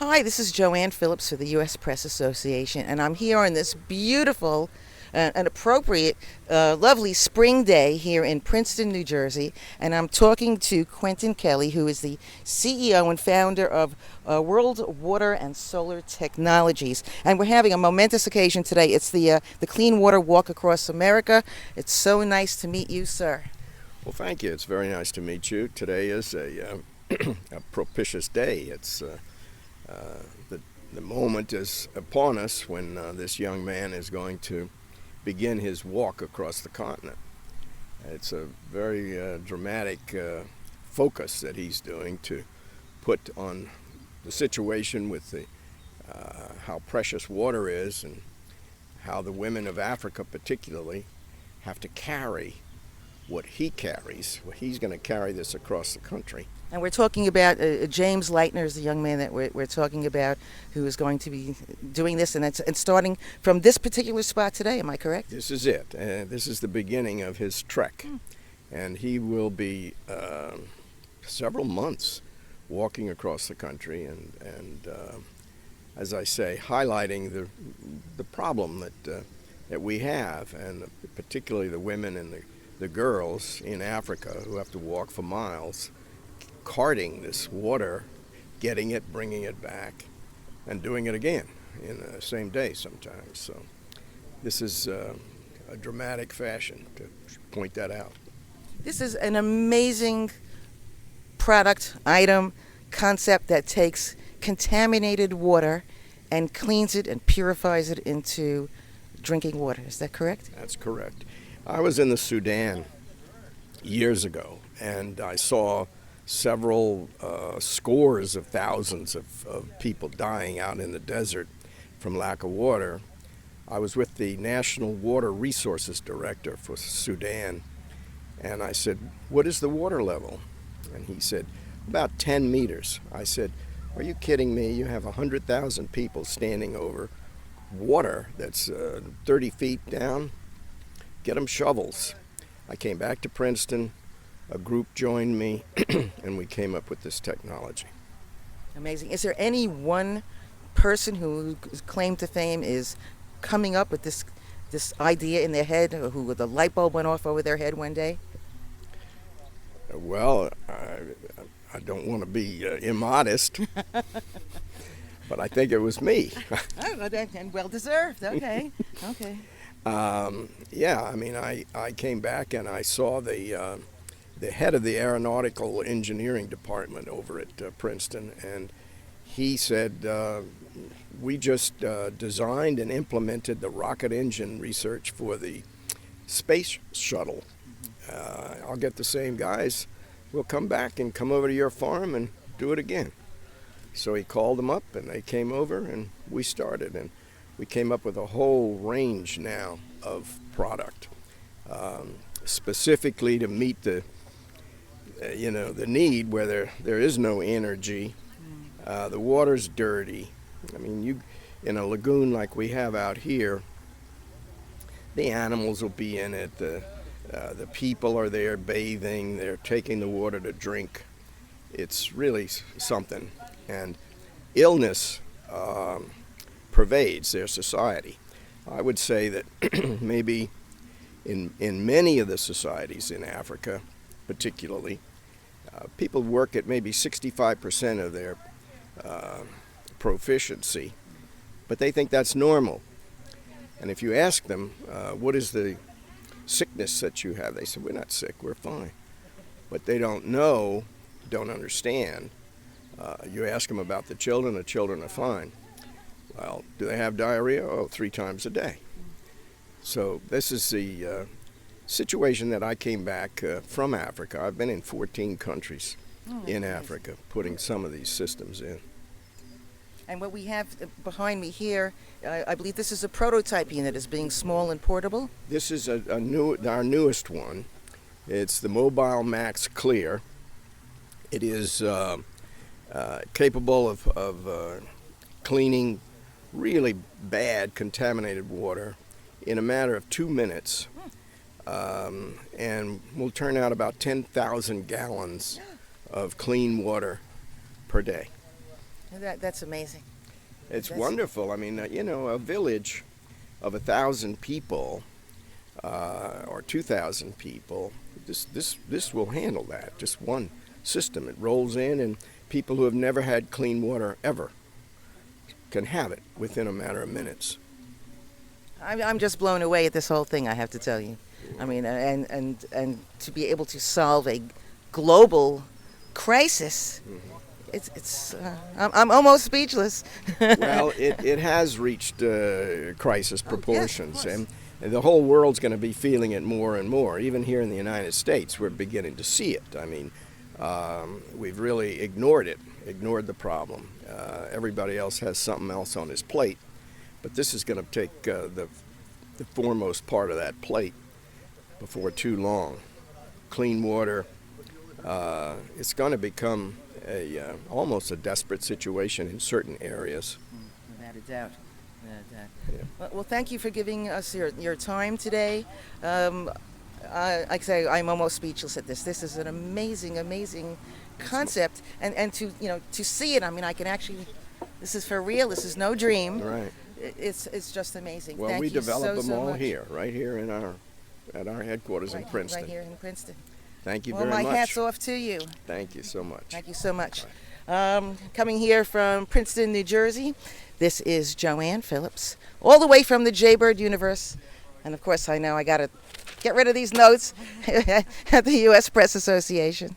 Hi, this is Joanne Phillips for the U.S. Press Association, and I'm here on this beautiful and appropriate, lovely spring day here in Princeton, New Jersey, and I'm talking to Quentin Kelly, who is the CEO and founder of WorldWater and Solar Technologies, and we're having a momentous occasion today. It's the Clean Water Walk Across America. It's so nice to meet you, sir. Well, thank you. It's very nice to meet you. Today is a propitious day. It's the moment is upon us when this young man is going to begin his walk across the continent. It's a very dramatic focus that he's doing to put on the situation with the how precious water is and how the women of Africa particularly have to carry what he carries. Well, he's going to carry this across the country. And we're talking about James Leitner is the young man that we're talking about, who is going to be doing this, and starting from this particular spot today. Am I correct? This is it. This is the beginning of his trek, and he will be several months walking across the country, and as I say, highlighting the problem that we have, and particularly the women and the girls in Africa who have to walk for miles, carting this water, getting it, bringing it back, and doing it again in the same day sometimes. So this is a dramatic fashion to point that out. This is an amazing product, item, concept that takes contaminated water and cleans it and purifies it into drinking water. Is that correct? That's correct. I was in the Sudan years ago, and I saw several scores of thousands of people dying out in the desert from lack of water. I was with the National Water Resources Director for Sudan, and I said, "What is the water level?" And he said, "About 10 meters." I said, "Are you kidding me? You have 100,000 people standing over water that's 30 feet down? Get them shovels." I came back to Princeton. A group joined me, and we came up with this technology. Amazing. Is there any one person whose claim to fame is coming up with this idea in their head, or who the light bulb went off over their head one day? Well, I don't want to be immodest, but I think it was me. Oh, and well deserved. Okay. Okay. Yeah, I mean, I came back and I saw the head of the aeronautical engineering department over at Princeton, and he said, we just designed and implemented the rocket engine research for the space shuttle. I'll get the same guys. We'll come back and come over to your farm and do it again. So he called them up, and they came over, and we started, and we came up with a whole range now of product, specifically to meet the need where there is no energy. The water's dirty. I mean, in a lagoon like we have out here, the animals will be in it. The people are there bathing. They're taking the water to drink. It's really something. And illness pervades their society. I would say that maybe in many of the societies in Africa, particularly, people work at maybe 65% of their proficiency, but they think that's normal. And if you ask them, what is the sickness that you have, they say, we're not sick, we're fine. But they don't know, don't understand. You ask them about the children are fine. Well, do they have diarrhea? Oh, 3 times a day. So this is the situation that I came back from Africa. I've been in 14 countries in Africa, putting some of these systems in. And what we have behind me here, I believe this is a prototype unit, is being small and portable. This is our newest one. It's the Mobile Max Clear. It is capable of cleaning really bad contaminated water in a matter of 2 minutes, and will turn out about 10,000 gallons of clean water per day. That's amazing. It's That's- wonderful. I mean, a village of 1,000 people or 2,000 people, this will handle that. Just one system. It rolls in, and people who have never had clean water ever can have it within a matter of minutes. I'm just blown away at this whole thing, I have to tell you. I mean, and to be able to solve a global crisis, I'm almost speechless. Well, it has reached crisis proportions, and the whole world's going to be feeling it more and more. Even here in the United States, we're beginning to see it. I mean, we've really ignored the problem. Everybody else has something else on his plate, but this is going to take the foremost part of that plate before too long. Clean water, it's going to become almost a desperate situation in certain areas. Without a doubt. Without a doubt. Yeah. Well, thank you for giving us your time today. Like I say, I'm almost speechless at this. This is an amazing concept, and to see it. I mean, I can actually. This is for real. This is no dream. Right. It's just amazing. Well, Thank we you develop so them all much. here, right here at our headquarters in Princeton. Right here in Princeton. Thank you Well, very my much. hat's off to you. Thank you so much. Thank you so much. Coming here from Princeton, New Jersey, this is Joanne Phillips, all the way from the Jaybird universe. And of course, I know I got to get rid of these notes at the U.S. Press Association.